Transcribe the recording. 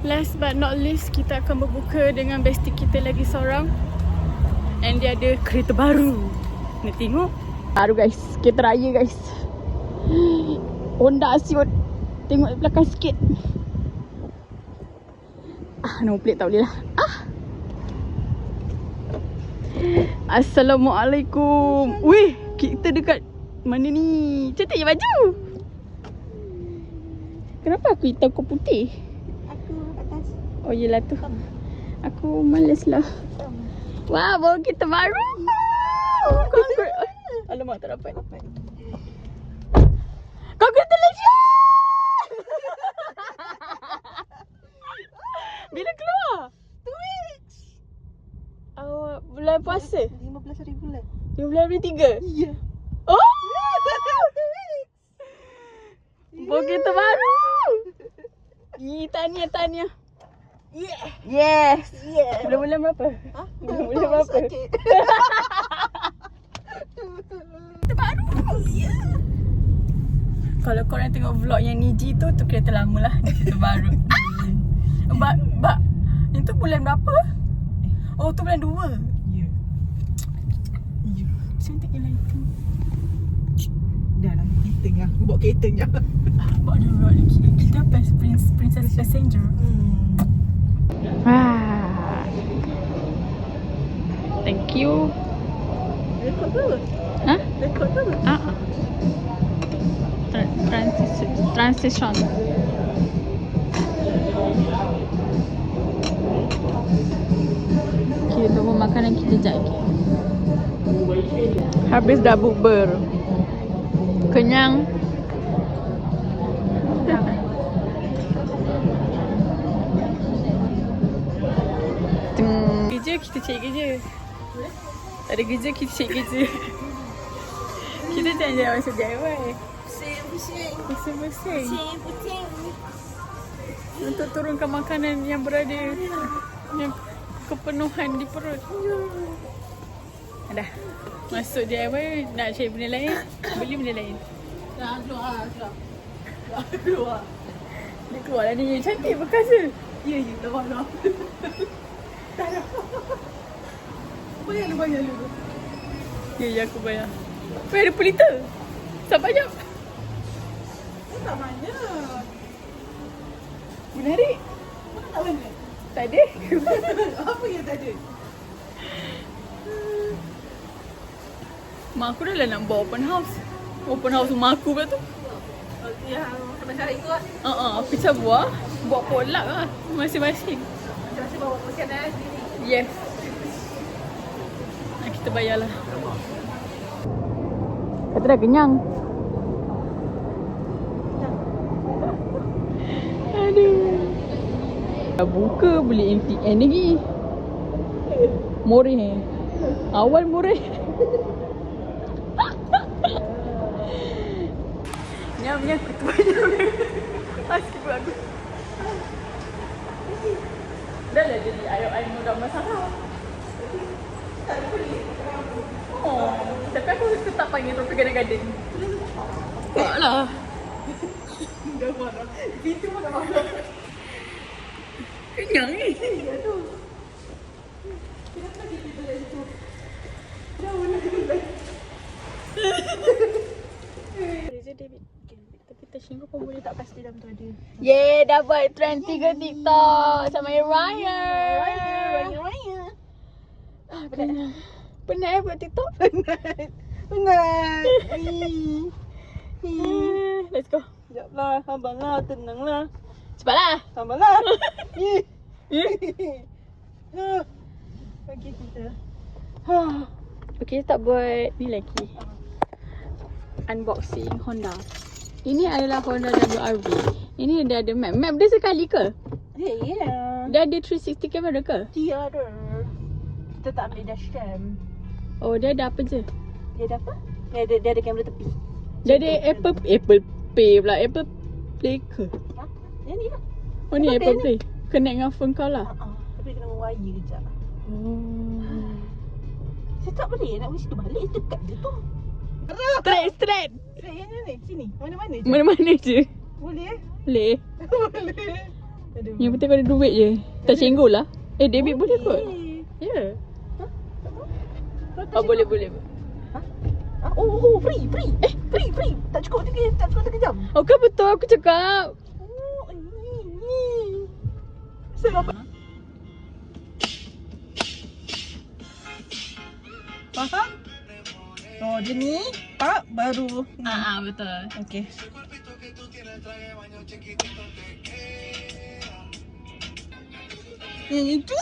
Last but not least, kita akan berbuka dengan bestie kita lagi seorang. And dia ada kereta baru. Nak tengok? Baru guys, kereta raya guys. Honda Civic. Tengok belakang sikit. Nombor plate tak boleh lah. Assalamualaikum. Weh, kita dekat mana ni? Cantik je baju. Kenapa aku hitam kau putih? Aku atas. Oh yelah tu. Aku malas lah. Wah, bawa kita baru. Congrats. Alamak, tak dapat. Congratulations. Bila keluar? 2 weeks. Awak bulan puasa? 15 hari bulan. 15 hari 3? Ya. Oh! 2 weeks. Bawa kereta baru. Tahniah. Yeah. Yes. Yeah. Bulan berapa? Ha? Bulan berapa? Sakit. Kereta baru. Ya. Kalau korang tengok vlog yang Niji tu kereta lama lah. Ni kereta baru. Bak, itu bulan berapa? Oh, tu bulan 2. Ya. Ya. Cantiknya lah itu. Dah lah, kita aku bawa kereta je. Bawa dulu lagi. Kita princess passenger. Thank you. Rekod tu? Ha? Rekod tu? Transition. Kita tunggu makanan kita sekejap lagi. Habis dah bukber. Kenyang. Kerja, kita cari kerja. Tak ada kerja, kita cari kerja. Kita jangan jalan masa DIY. Pusing-pusing. Untuk turunkan makanan yang berada yang kepenuhan di perut. Dah. Masuk DIY, nak cari benda lain, beli benda lain. Keluar. Dia keluar lah ni. Cantik perkasa. Ya, lepas. Tak ada. Bayar lu. Ya, aku bayar. Bayar 20 liter. Tak banyak. Tak banyak. Menarik. Tak banyak. Tak ada. Apa yang tak ada? Mak aku dah lah nak buat open house. Open house rumah aku pula tu. Yang pernah cari tu lah. Pecah buah. Buat potluck lah. Masing-masing. Macam bawa makanan sendiri. Yes. Kita bayar lah. Kata dah kenyang. Aduh. Dah buka beli MTN lagi. Murih. Awal murih. Nyam-nyam aku tu banyak. Asyik pun aku. Dah lah jadi ayam muda masalah. Oh, tapi aku tetap panggil tu Garden. Tak lah. Dah marah. Pintu pun dah marah. Kenyang ni. Ya tu. Kenapa dia tidur dari situ? Dah mana dia? Reza David. Tapi touching pun boleh tak pasti dalam tu ada. Yeay, dapat trend 3 TikTok sama Raya. Raya. Penat buat TikTok? Penat. Let's go. Sekejap lah, abang lah, tenang lah. Cepatlah. Abang lah. Bagi kita. Okay, tak buat ni lagi. Unboxing Honda. Ini adalah Honda WRV. Ini dia ada map. Map dia sekali ke? Ya. Dia ada 360 kamera ke? Dia ada. Kita tak ambil dashcam. Oh, dia ada apa je? Dia ada apa? Dia ada kamera tepi. Dia ada Apple Pay pula. Apple Play ke? Ha? Yang ni lah. Oh ni Apple Apple Play. Connect dengan phone kau lah. Tapi kena wire kejap. Saya tak boleh nak pergi situ balik. Dekat je tu. Straight. Yang ni. Sini. Mana-mana je. Mana-mana je. Boleh eh? Boleh. Boleh. Aduh. Yang penting kau ada duit je. Tak cenggol lah. Debit boleh kot. Ya. Oh, boleh. Oh, free. Free. Tak cukup 3 jam. Oh, kan betul aku cakap. Oh, ini. Saya dapat. Faham? Oh, dia ni Pak baru. Betul. Okey. Yang itu?